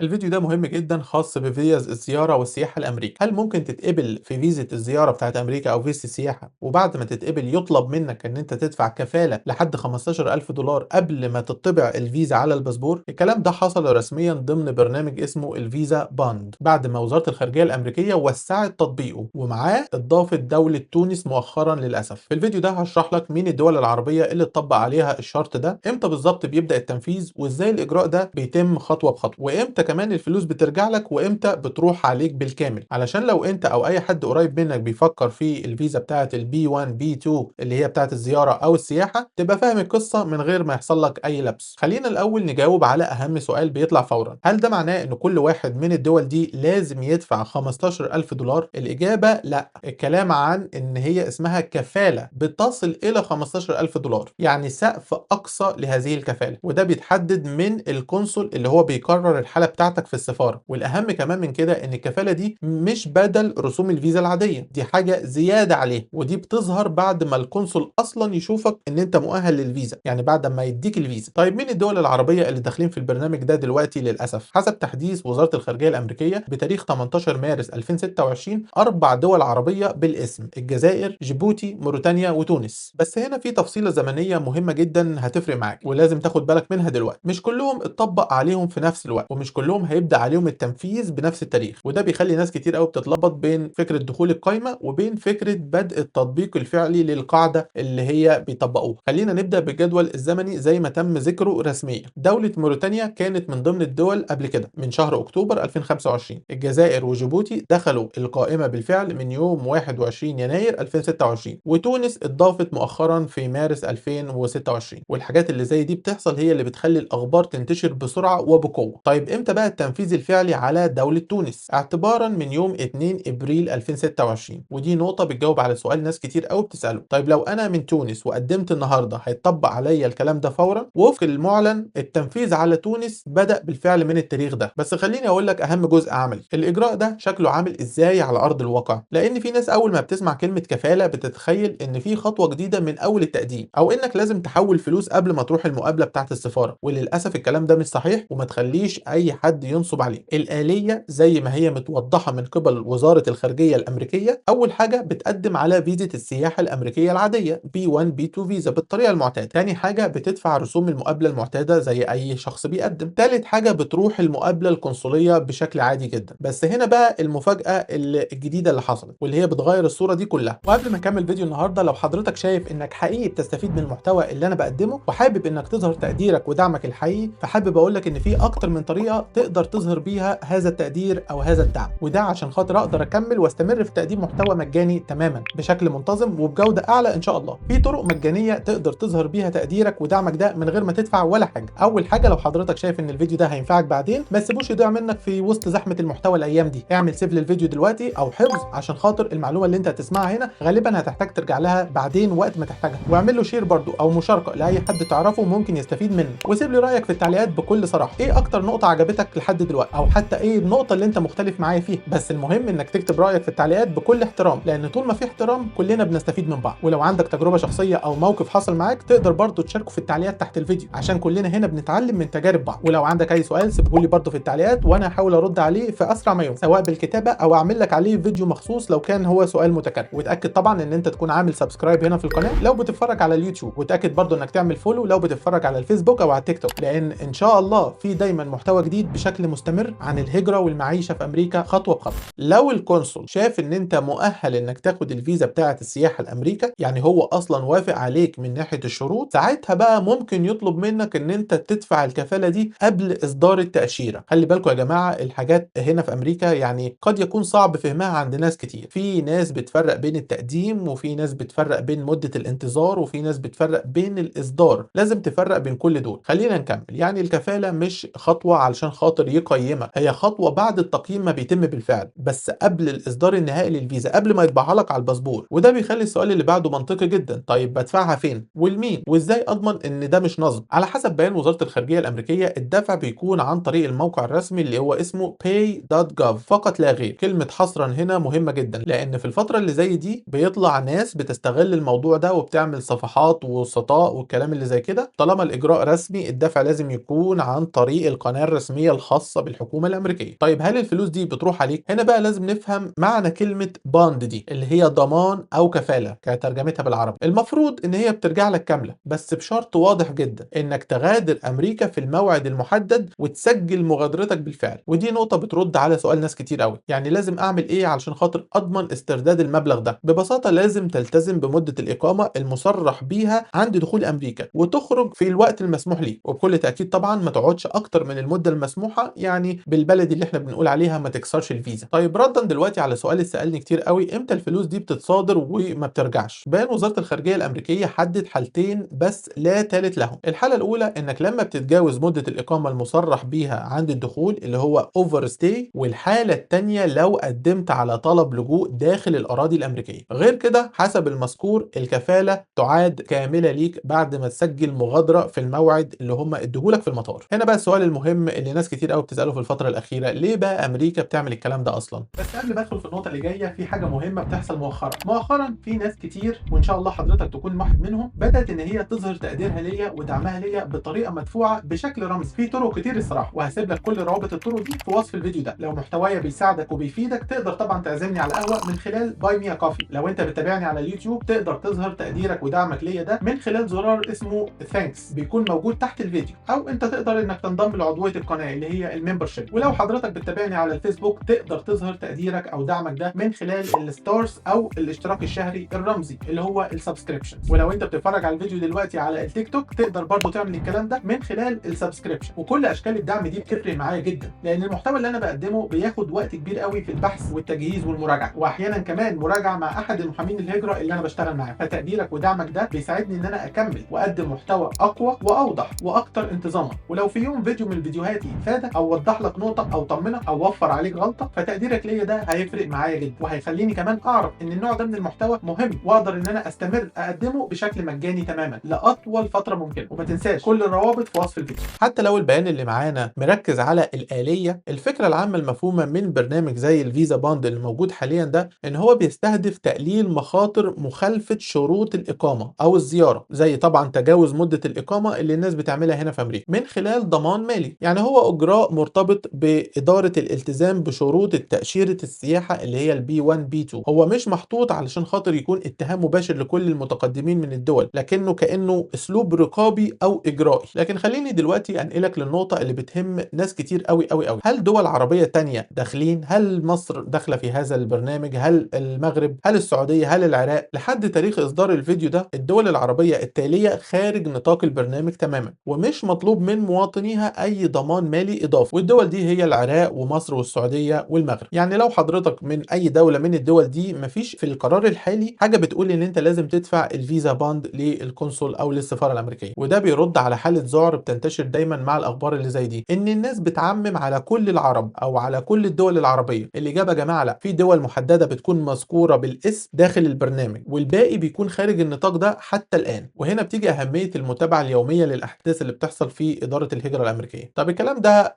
الفيديو ده مهم جدا، خاص بفيز الزيارة والسياحة لأمريكا. هل ممكن تتقبل في فيزة الزيارة بتاعت أمريكا أو فيزة السياحة، وبعد ما تتقبل يطلب منك إن أنت تدفع كفالة لحد 15,000 دولار قبل ما تطبع الفيزا على الباسبور؟ الكلام ده حصل رسميا ضمن برنامج اسمه الفيزا باند، بعد ما وزارة الخارجية الأمريكية وسعت تطبيقه ومعاه اضافت دولة تونس مؤخرا. للأسف في الفيديو ده هشرح لك مين الدول العربية اللي اتطبق عليها الشرط ده، امتى بالظبط بيبدأ التنفيذ، وازاي الإجراء ده بيتم خطوة بخطوة، وامتى كمان الفلوس بترجع لك، وامتى بتروح عليك بالكامل. علشان لو انت او اي حد قريب منك بيفكر في الفيزا بتاعه البي 1 بي 2 اللي هي بتاعه الزياره او السياحه، تبقى فاهم القصه من غير ما يحصل لك اي لبس. خلينا الاول نجاوب على اهم سؤال بيطلع فورا: هل ده معناه ان كل واحد من الدول دي لازم يدفع 15,000 دولار؟ الاجابه لا. الكلام عن ان هي اسمها كفاله بتصل الى 15,000 دولار، يعني سقف اقصى لهذه الكفاله، وده بيتحدد من القنصل اللي هو بيقرر الحاله بتاعتك في السفاره. والاهم كمان من كده ان الكفاله دي مش بدل رسوم الفيزا العاديه، دي حاجه زياده عليه، ودي بتظهر بعد ما القنصل اصلا يشوفك ان انت مؤهل للفيزا، يعني بعد ما يديك الفيزا. طيب مين الدول العربيه اللي داخلين في البرنامج ده دلوقتي؟ للاسف حسب تحديث وزاره الخارجيه الامريكيه بتاريخ 18 مارس 2026، 4 دول عربيه بالاسم: الجزائر، جيبوتي، موريتانيا، وتونس. بس هنا في تفصيله زمنيه مهمه جدا هتفرق معاك ولازم تاخد بالك منها دلوقتي. مش كلهم اتطبق عليهم في نفس الوقت، ومش كلهم هيبدا عليهم التنفيذ بنفس التاريخ، وده بيخلي ناس كتير قوي بتتلخبط بين فكره دخول القائمه وبين فكره بدء التطبيق الفعلي للقاعده اللي هي بيطبقوها. خلينا نبدا بالجدول الزمني زي ما تم ذكره رسميا. دوله موريتانيا كانت من ضمن الدول قبل كده من شهر اكتوبر 2025. الجزائر وجيبوتي دخلوا القائمه بالفعل من يوم 21 يناير 2026، وتونس اتضافت مؤخرا في مارس 2026. والحاجات اللي زي دي بتحصل هي اللي بتخلي الاخبار تنتشر بسرعه وبقوه. طيب امتى بقى التنفيذ الفعلي على دولة تونس؟ اعتبارا من يوم 2 ابريل 2026، ودي نقطة بتجاوب على سؤال ناس كتير قوي بتسأله: طيب لو انا من تونس وقدمت النهارده هيتطبق عليا الكلام ده فورا؟ وفق المعلن التنفيذ على تونس بدأ بالفعل من التاريخ ده. بس خليني اقول لك اهم جزء عملي: الاجراء ده شكله عامل ازاي على ارض الواقع، لان في ناس اول ما بتسمع كلمة كفالة بتتخيل ان في خطوة جديدة من اول التقديم، او انك لازم تحول فلوس قبل ما تروح المقابلة بتاعت السفارة. وللاسف الكلام ده مش صحيح، وما تخليش اي حد ينصب عليه. الآلية زي ما هي متوضحة من قبل وزارة الخارجية الأمريكية: أول حاجة بتقدم على فيزة السياحة الأمريكية العادية بي 1 بي 2 فيزا بالطريقة المعتادة. تاني حاجة بتدفع رسوم المقابلة المعتادة زي أي شخص بيقدم. تالت حاجة بتروح المقابلة القنصلية بشكل عادي جدا. بس هنا بقى المفاجأة الجديدة اللي حصلت، واللي هي بتغير الصورة دي كلها. وقبل ما نكمل فيديو النهارده، لو حضرتك شايف انك حقيقي بتستفيد من المحتوى اللي انا بقدمه وحابب انك تظهر تقديرك ودعمك الحقيقي، فحابب اقول لك ان في اكتر من طريقه تقدر تظهر بيها هذا التقدير او هذا الدعم، وده عشان خاطر اقدر اكمل واستمر في تقديم محتوى مجاني تماما بشكل منتظم وبجوده اعلى ان شاء الله. في طرق مجانيه تقدر تظهر بيها تقديرك ودعمك ده من غير ما تدفع ولا حاجه. اول حاجه، لو حضرتك شايف ان الفيديو ده هينفعك بعدين ما تسيبوش يضيع منك في وسط زحمه المحتوى الايام دي، اعمل سيف للفيديو دلوقتي او حفظ، عشان خاطر المعلومه اللي انت هتسمعها هنا غالبا هتحتاج ترجع لها بعدين وقت ما تحتاجها. واعمل له شير برضو او مشاركه لاي حد تعرفه ممكن يستفيد منه، وسيب لي رايك في التعليقات بكل صراحه. ايه اكتر نقطه عجبتك لحد دلوقتي، او حتى ايه النقطه اللي انت مختلف معايا فيها؟ بس المهم انك تكتب رايك في التعليقات بكل احترام، لان طول ما في احترام كلنا بنستفيد من بعض. ولو عندك تجربه شخصيه او موقف حصل معاك تقدر برضو تشاركه في التعليقات تحت الفيديو، عشان كلنا هنا بنتعلم من تجارب بعض. ولو عندك اي سؤال سيبه لي برضو في التعليقات، وانا هحاول ارد عليه في اسرع ما يمكن، سواء بالكتابه او اعمل لك عليه فيديو مخصوص لو كان هو سؤال متكرر. وتاكد طبعا ان انت تكون عامل سبسكرايب هنا في القناه لو بتتفرج على اليوتيوب، وتاكد برضو انك تعمل فولو لو بتتفرج على الفيسبوك او على التيك توك، لان ان شاء الله في دايما محتوى جديد بشكل مستمر عن الهجره والمعيشه في امريكا خطوه بخطوه. لو القنصل شاف ان انت مؤهل انك تاخد الفيزا بتاعه السياحه لامريكا، يعني هو اصلا وافق عليك من ناحيه الشروط، ساعتها بقى ممكن يطلب منك ان انت تدفع الكفاله دي قبل اصدار التاشيره. خلي بالكم يا جماعه، الحاجات هنا في امريكا يعني قد يكون صعب فهمها عند ناس كتير. في ناس بتفرق بين التقديم، وفي ناس بتفرق بين مده الانتظار، وفي ناس بتفرق بين الاصدار. لازم تفرق بين كل دول. خلينا نكمل. يعني الكفاله مش خطوه علشان خاطر يقيمك، هي خطوه بعد التقييم ما بيتم بالفعل، بس قبل الاصدار النهائي للفيزا، قبل ما يطبعها لك على الباسبور. وده بيخلي السؤال اللي بعده منطقي جدا: طيب بدفعها فين ولمين وازاي اضمن ان ده مش نصب؟ على حسب بيان وزاره الخارجيه الامريكيه الدفع بيكون عن طريق الموقع الرسمي اللي هو اسمه pay.gov فقط لا غير. كلمه حصرا هنا مهمه جدا، لان في الفتره اللي زي دي بيطلع ناس بتستغل الموضوع ده وبتعمل صفحات ووسطاء والكلام اللي زي كده. طالما الاجراء رسمي الدفع لازم يكون عن طريق القناه الرسميه الحكومية الخاصة بالحكومة الأمريكية. طيب هل الفلوس دي بتروح عليك؟ هنا بقى لازم نفهم معنى كلمة باند دي اللي هي ضمان أو كفالة كترجمتها بالعربي. المفروض إن هي بترجع لك كاملة بس بشرط واضح جدا إنك تغادر أمريكا في الموعد المحدد وتسجل مغادرتك بالفعل. ودي نقطة بترد على سؤال ناس كتير قوي، يعني لازم أعمل إيه علشان خاطر أضمن استرداد المبلغ ده؟ ببساطة لازم تلتزم بمدة الإقامة المصرح بيها عند دخول أمريكا وتخرج في الوقت المسموح ليه، وبكل تأكيد طبعا ما تقعدش أكتر من المدة المسموحة، يعني بالبلدي اللي احنا بنقول عليها ما تكسرش الفيزا. طيب ردا دلوقتي على سؤال اللي سألني كتير قوي، امتى الفلوس دي بتتصادر وما بترجعش؟ بيان وزارة الخارجية الأمريكية حدد حالتين بس لا ثالث لهم. الحالة الأولى إنك لما بتتجاوز مدة الإقامة المصرح بيها عند الدخول اللي هو اوفر ستي، والحالة التانية لو قدمت على طلب لجوء داخل الأراضي الأمريكية. غير كده حسب المذكور الكفالة تعاد كاملة ليك بعد ما تسجل مغادرة في الموعد اللي هم ادوهولك في المطار. هنا بقى السؤال المهم اللي ناس كتير قوي بتسأله في الفترة الأخيرة، ليه بقى أمريكا بتعمل الكلام ده أصلا؟ بس قبل ما ادخل في النقطة اللي جاية، في حاجة مهمة بتحصل مؤخرا في ناس كتير وإن شاء الله حضرتك تكون واحد منهم، بدأت إن هي تظهر تقديرها ليا ودعمها ليا بطريقة مدفوعة بشكل رمزي في طرق كتير الصراحة، وهسيب لك كل روابط الطرق دي في وصف الفيديو ده. لو محتوايا بيساعدك وبيفيدك تقدر طبعا تعزمني على قهوة من خلال باي ميا كوفي. لو انت بتتابعني على اليوتيوب تقدر تظهر تقديرك ودعمك ليا ده من خلال زرار اسمه ثانكس بيكون موجود تحت الفيديو، او انت تقدر انك تنضم لعضوية القناة اللي هي الممبرشيب. ولو حضرتك بتتابعني على الفيسبوك تقدر تظهر تقديرك او دعمك ده من خلال الستارز او الاشتراك الشهري الرمزي اللي هو السبسكريبشن. ولو انت بتتفرج على الفيديو دلوقتي على التيك توك تقدر برضو تعمل الكلام ده من خلال السبسكريبشن. وكل اشكال الدعم دي بتفرق معايا جدا، لان المحتوى اللي انا بقدمه بياخد وقت كبير قوي في البحث والتجهيز والمراجعه، واحيانا كمان مراجعه مع احد المحامين الهجره اللي انا بشتغل معاه. فتقديرك ودعمك ده بيساعدني ان انا اكمل واقدم محتوى اقوى واوضح واكتر انتظاما. ولو في يوم فيديو من فيديوهاتي فادك او وضح لك نقطه او طمنك او وفر عليك غلطه، فتقديرك ليا ده هيفرق معايا جدا، وهيخليني كمان اعرف ان النوع ده من المحتوى مهم واقدر ان انا استمر اقدمه بشكل مجاني تماما لاطول فتره ممكنه. وما تنساش كل الروابط في وصف الفيديو. حتى لو البيان اللي معانا مركز على الآلية، الفكرة العامة المفهومة من برنامج زي الفيزا باند اللي موجود حاليا ده ان هو بيستهدف تقليل مخاطر مخالفة شروط الإقامة أو الزيارة، زي طبعا تجاوز مدة الإقامة اللي الناس بتعملها هنا في أمريكا من خلال ضمان مالي. يعني هو إجراء مرتبط بإدارة الالتزام بشروط تأشيرة السياحة اللي هي البي 1 بي 2. هو مش محطوط علشان خاطر يكون اتهام مباشر لكل المتقدمين من الدول، لكنه كأنه أسلوب رقابي أو إجرائي. لكن خليني دلوقتي أنقلك للنقطة اللي بتهم ناس كتير قوي قوي قوي. هل دول عربية تانية داخلين؟ هل مصر داخلة في هذا البرنامج؟ هل المغرب؟ هل السعودية؟ هل العراق؟ لحد تاريخ إصدار الفيديو ده الدول العربية التالية خارج نطاق البرنامج تماما، ومش مطلوب من مواطنيها أي ضمان مالي إضافي. والدول دي هي العراق ومصر والسعودية والمغرب. يعني لو حضرتك من أي دولة من الدول دي مفيش في القرار الحالي حاجة بتقول إن أنت لازم تدفع الفيزا باند للقنصل أو للسفارة الأمريكية. وده بيرد على حالة ذعر بتنتشر دايما مع الأخبار اللي زي دي، إن الناس بتعمم على كل العرب أو على كل الدول العربية. الإجابة يا جماعة لا، في دول محددة بتكون مذكورة بالاسم داخل البرنامج والباقي بيكون خارج النطاق ده حتى الآن. وهنا بتيجي أهمية المتابعة اليومية للأحداث اللي بتحصل في إدارة الهجرة الأمريكية. طب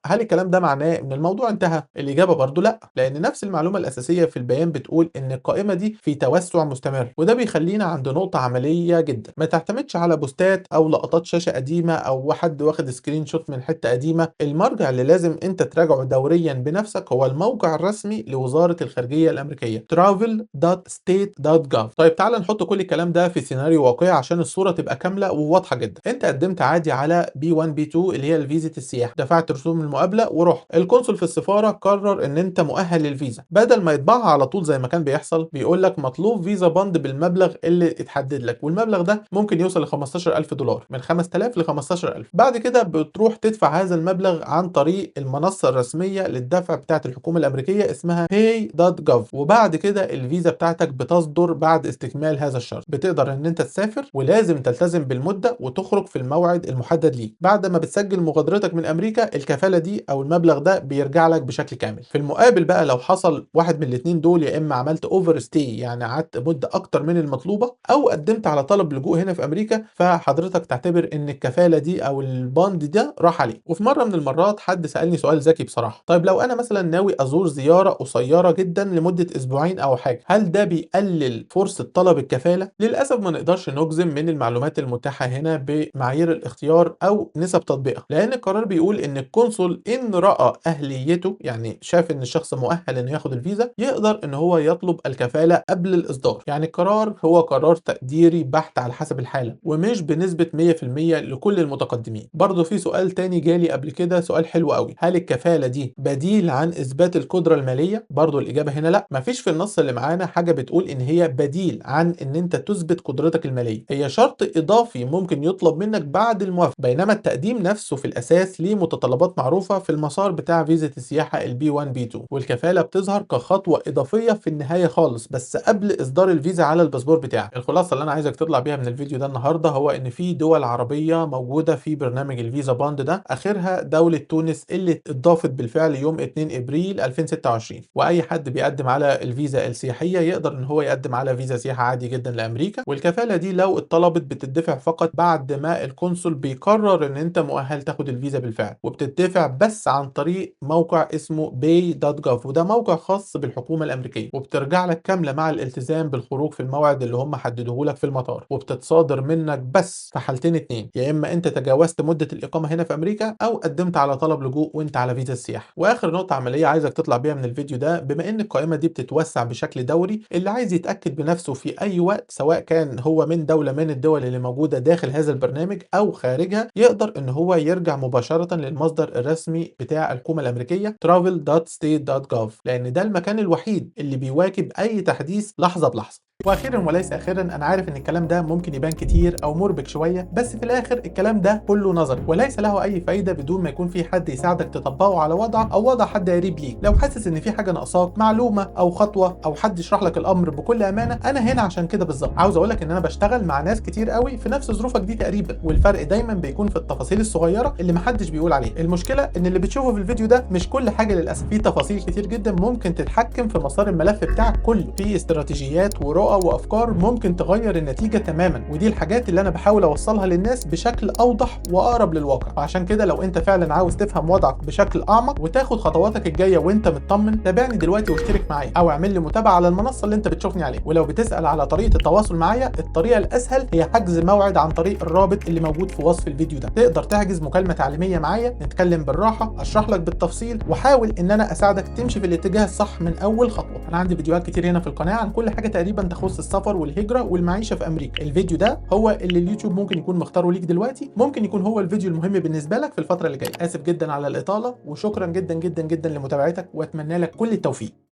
هل الكلام ده معناه إن الموضوع انتهى؟ الإجابة برضو لا، لأن نفس المعلومة الأساسية في البيان بتقول إن القائمة دي في توسع مستمر. وده بيخلينا عند نقطة عملية جدا، ما تعتمدش على بوستات أو لقطات شاشة قديمة أو حد واخد سكرين شوت من حتة قديمة. المرجع اللي لازم أنت تراجعه دوريا بنفسك هو الموقع الرسمي لوزارة الخارجية الأمريكية travel.state.gov. طيب تعال نحط كل الكلام ده في سيناريو واقعي عشان الصورة تبقى كاملة وواضحة جدا. أنت قدمت عادي على بي 1 بي 2 اللي هي فيزا السياحة، دفعت رسوم المقابلة ورحت. القنصل في السفارة قرر ان انت مؤهل للفيزا، بدل ما يطبعها على طول زي ما كان بيحصل بيقول لك مطلوب فيزا باند بالمبلغ اللي اتحدد لك، والمبلغ ده ممكن يوصل ل 15000 دولار، من 5000 ل 15000. بعد كده بتروح تدفع هذا المبلغ عن طريق المنصة الرسمية للدفع بتاعت الحكومة الأمريكية اسمها pay.gov. وبعد كده الفيزا بتاعتك بتصدر بعد استكمال هذا الشرط. بتقدر ان انت تسافر ولازم تلتزم بالمدة وتخرج في الموعد المحدد ليك. بعد ما بتسجل مغادرتك من أمريكا الكفالة دي او المبلغ ده بيرجع لك بشكل كامل. في المقابل بقى لو حصل واحد من الاثنين دول، يا اما عملت اوفر ستي يعني قعدت مده اكتر من المطلوبه، او قدمت على طلب لجوء هنا في امريكا، فحضرتك تعتبر ان الكفاله دي او الباند ده راح عليك. وفي مره من المرات حد سالني سؤال ذكي بصراحه، طيب لو انا مثلا ناوي ازور زياره قصيره جدا لمده اسبوعين او حاجه، هل ده بيقلل فرصه طلب الكفاله؟ للاسف ما نقدرش نجزم من المعلومات المتاحه هنا بمعايير الاختيار او نسب تطبيقها، لان القرار بيقول ان القنصل إن رأى أهليته، يعني شاف إن الشخص مؤهل إنه ياخد الفيزا، يقدر إن هو يطلب الكفالة قبل الإصدار. يعني القرار هو قرار تقديري بحت على حسب الحالة، ومش بنسبة 100% لكل المتقدمين. برضه في سؤال تاني جالي قبل كده، سؤال حلو قوي: هل الكفالة دي بديل عن إثبات القدرة المالية؟ برضه الإجابة هنا لأ، مفيش في النص اللي معانا حاجة بتقول إن هي بديل عن إن أنت تثبت قدرتك المالية. هي شرط إضافي ممكن يطلب منك بعد الموافقة، بينما التقديم نفسه في الأساس ليه متطلبات معروفة في المسار بتاع فيزا السياحة البي 1 بي 2، والكفالة بتظهر كخطوة إضافية في النهاية خالص، بس قبل إصدار الفيزا على الباسبور بتاعك. الخلاصة اللي أنا عايزك تطلع بيها من الفيديو ده النهاردة هو إن في دول عربية موجودة في برنامج الفيزا باند ده، آخرها دولة تونس اللي اتضافت بالفعل يوم 2 ابريل 2026. واي حد بيقدم على الفيزا السياحيه يقدر ان هو يقدم على فيزا سياحه عادي جدا لامريكا، والكفاله دي لو اتطلبت بتدفع فقط بعد ما القنصل بيقرر ان انت مؤهل تاخد الفيزا بالفعل، وبتدفع بس عن طريق موقع اسمه pay.gov، وده موقع خاص بالحكومه الامريكيه، وبترجع لك كامله مع الالتزام بالخروج في الموعد اللي هم حددوه لك في المطار، وبتتصادر منك بس في حالتين اتنين: يا اما انت تجاوزت مده الاقامه هنا في امريكا، او قدمت على طلب لجوء وانت على فيزا السياحه. واخر نقطه عمليه عايزك تطلع بيها من الفيديو ده: بما ان القائمه دي بتتوسع بشكل دوري، اللي عايز يتاكد بنفسه في اي وقت سواء كان هو من دوله من الدول اللي موجوده داخل هذا البرنامج او خارجها، يقدر ان هو يرجع مباشره للمصدر الرسمي بتاع الحكومه الامريكيه travel.state.gov، لان ده المكان الوحيد اللي بيواكب اي تحديث لحظه بلحظه. واخيرا وليس اخيرا، انا عارف ان الكلام ده ممكن يبان كتير او مربك شويه، بس في الاخر الكلام ده كله نظري وليس له اي فايده بدون ما يكون في حد يساعدك تطبقه على وضعك او وضع حد قريب ليك. لو حاسس ان في حاجه ناقصاك، معلومه او خطوه او حد يشرح لك الامر بكل امانه، انا هنا عشان كده بالظبط. عاوز اقول لك ان انا بشتغل مع ناس كتير قوي في نفس ظروفك دي تقريبا، والفرق دايما بيكون في التفاصيل الصغيره اللي محدش بيقول عليها. المشكله ان اللي بتشوفه في الفيديو ده مش كل حاجه للاسف، في تفاصيل كتير جدا ممكن تتحكم في مسار الملف بتاعك كله، في استراتيجيات ورؤى وافكار ممكن تغير النتيجة تماما، ودي الحاجات اللي انا بحاول اوصلها للناس بشكل اوضح واقرب للواقع. وعشان كده لو انت فعلا عاوز تفهم وضعك بشكل اعمق وتاخد خطواتك الجاية وانت مطمن، تابعني دلوقتي واشترك معايا، او اعمل لي متابعة على المنصة اللي انت بتشوفني عليها. ولو بتسأل على طريقة التواصل معايا، الطريقة الاسهل هي حجز موعد عن طريق الرابط اللي موجود في وصف الفيديو ده. تقدر تحجز مكالمة تعليمية معايا، نتكلم بالراحة، اشرح لك بالتفصيل، واحاول ان انا اساعدك تمشي في الاتجاه الصح من اول خطوة. انا عندي فيديوهات كتير هنا في القناة عن كل حاجة تقريبا تخص السفر والهجرة والمعيشة في امريكا. الفيديو ده هو اللي اليوتيوب ممكن يكون مختاره ليك دلوقتي، ممكن يكون هو الفيديو المهم بالنسبه لك في الفتره اللي جايه. اسف جدا على الاطاله، وشكرا جدا جدا جدا لمتابعتك، واتمنى لك كل التوفيق.